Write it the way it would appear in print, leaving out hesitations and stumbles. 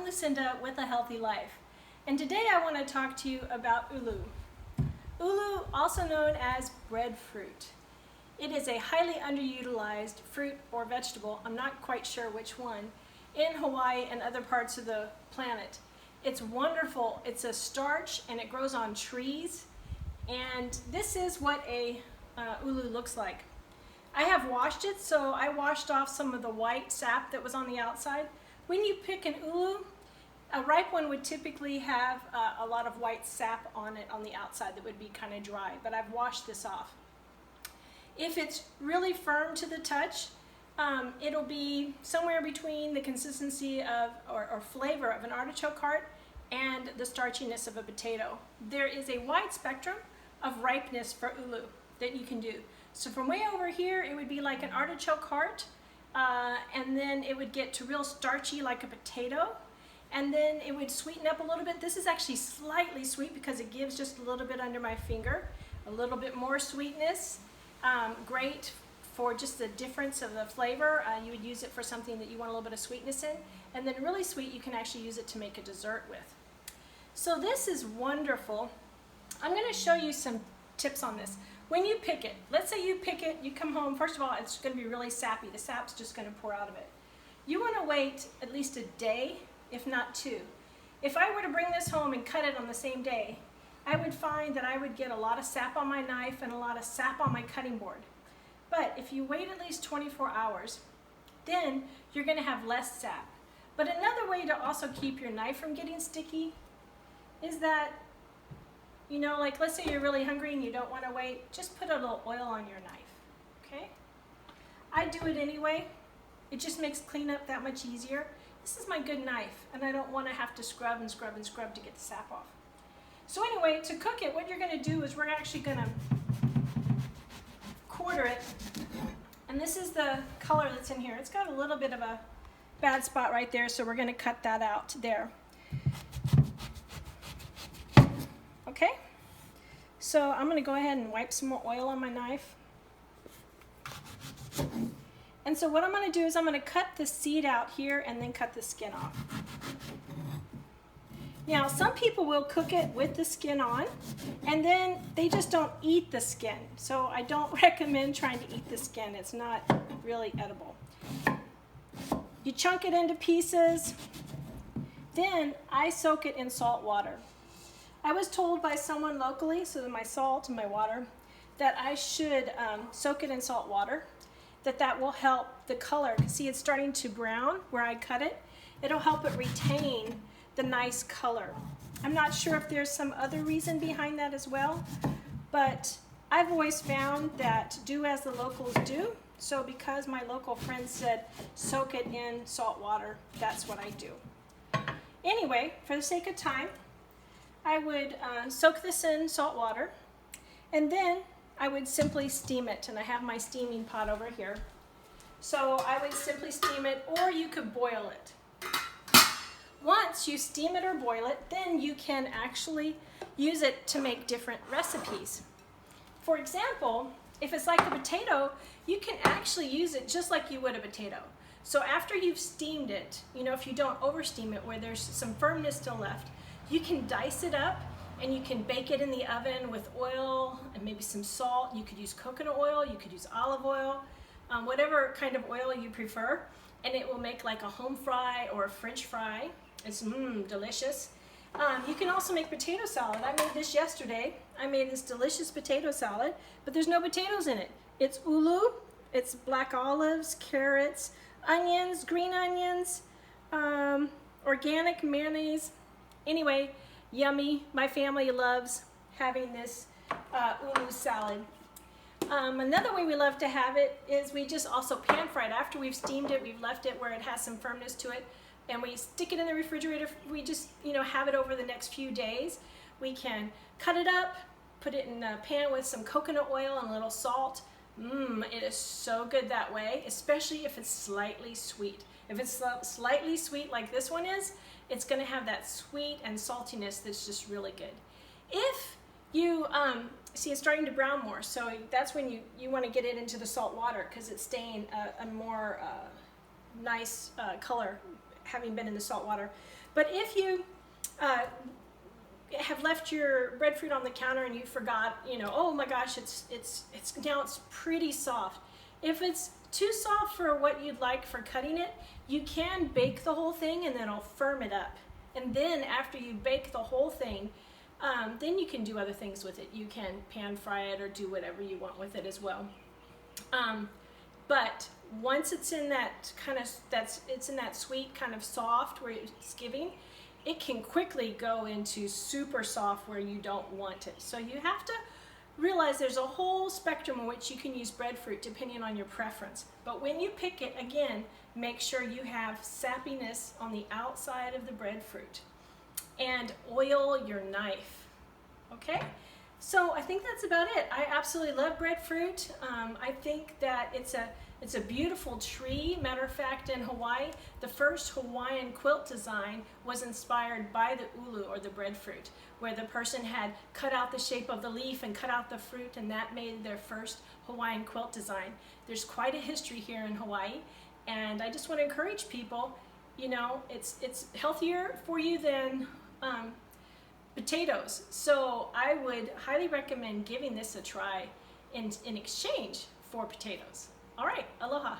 I'm Lucinda with A Healthy Life, and today I want to talk to you about ulu. Ulu, also known as breadfruit. It is a highly underutilized fruit or vegetable, I'm not quite sure which one, in Hawaii and other parts of the planet. It's wonderful. It's a starch and it grows on trees, and this is what a ulu looks like. I have washed it, so I washed off some of the white sap that was on the outside. When you pick an ulu, a ripe one would typically have a lot of white sap on it on the outside that would be kind of dry, but I've washed this off. If it's really firm to the touch, it'll be somewhere between the consistency of or flavor of an artichoke heart and the starchiness of a potato. There is a wide spectrum of ripeness for ulu that you can do. So from way over here, it would be like an artichoke heart, and then it would get to real starchy like a potato, and then it would sweeten up a little bit. This is actually slightly sweet because it gives just a little bit under my finger, a little bit more sweetness. Great for just the difference of the flavor. You would use it for something that you want a little bit of sweetness in, and then really sweet, you can actually use it to make a dessert with. So this is wonderful. I'm going to show you some tips on this. When you pick it, let's say you pick it, you come home, first of all, it's going to be really sappy. The sap's just going to pour out of it. You want to wait at least a day, if not two. If I were to bring this home and cut it on the same day, I would find that I would get a lot of sap on my knife and a lot of sap on my cutting board. But if you wait at least 24 hours, then you're going to have less sap. But another way to also keep your knife from getting sticky is that, you know, like let's say you're really hungry and you don't want to wait, just put a little oil on your knife, okay? I do it anyway. It just makes cleanup that much easier. This is my good knife, and I don't want to have to scrub and scrub and scrub to get the sap off. So anyway, to cook it, what you're going to do is we're actually going to quarter it, and this is the color that's in here. It's got a little bit of a bad spot right there, so we're going to cut that out there. Okay, so I'm going to go ahead and wipe some more oil on my knife. And so what I'm going to do is I'm going to cut the seed out here and then cut the skin off. Now, some people will cook it with the skin on, and then they just don't eat the skin. So I don't recommend trying to eat the skin. It's not really edible. You chunk it into pieces. Then I soak it in salt water. I was told by someone locally, so my salt and my water, that I should soak it in salt water, that will help the color. See, it's starting to brown where I cut it. It'll help it retain the nice color. I'm not sure if there's some other reason behind that as well, but I've always found that do as the locals do. So because my local friend said soak it in salt water, that's what I do. Anyway, for the sake of time, I would soak this in salt water, and then I would simply steam it, and I have my steaming pot over here. So I would simply steam it, or you could boil it. Once you steam it or boil it, then you can actually use it to make different recipes. For example, if it's like a potato, you can actually use it just like you would a potato. So after you've steamed it, you know, if you don't oversteam it where there's some firmness still left, you can dice it up and you can bake it in the oven with oil and maybe some salt. You could use coconut oil, you could use olive oil, whatever kind of oil you prefer, and it will make like a home fry or a French fry. It's delicious. You can also make potato salad. I made this yesterday. I made this delicious potato salad, but there's no potatoes in it. It's ulu, it's black olives, carrots, onions, green onions, organic mayonnaise. Anyway, yummy. My family loves having this ulu salad. Another way we love to have it is we just also pan fry it. After we've steamed it, we've left it where it has some firmness to it, and we stick it in the refrigerator. We just, you know, have it over the next few days. We can cut it up, put it in a pan with some coconut oil and a little salt. It is so good that way, especially if it's slightly sweet. If it's slightly sweet like this one is, it's going to have that sweet and saltiness that's just really good. If you see it's starting to brown more, so that's when you want to get it into the salt water because it's staying a more nice color having been in the salt water. But if you have left your breadfruit on the counter and you forgot, you know, oh my gosh, it's pretty soft. If it's too soft for what you'd like for cutting it, you can bake the whole thing and then it'll firm it up. And then after you bake the whole thing, then you can do other things with it. You can pan fry it or do whatever you want with it as well. But once it's in that kind of, it's in that sweet kind of soft where it's giving, it can quickly go into super soft where you don't want it. So you have to realize there's a whole spectrum in which you can use breadfruit depending on your preference. But when you pick it, again, make sure you have sappiness on the outside of the breadfruit. And oil your knife, okay? So I think that's about it. I absolutely love breadfruit. I think that it's a beautiful tree. Matter of fact, in Hawaii, the first Hawaiian quilt design was inspired by the ulu, or the breadfruit, where the person had cut out the shape of the leaf and cut out the fruit, and that made their first Hawaiian quilt design. There's quite a history here in Hawaii, and I just want to encourage people, you know, it's healthier for you than potatoes. So I would highly recommend giving this a try in exchange for potatoes. All right, aloha.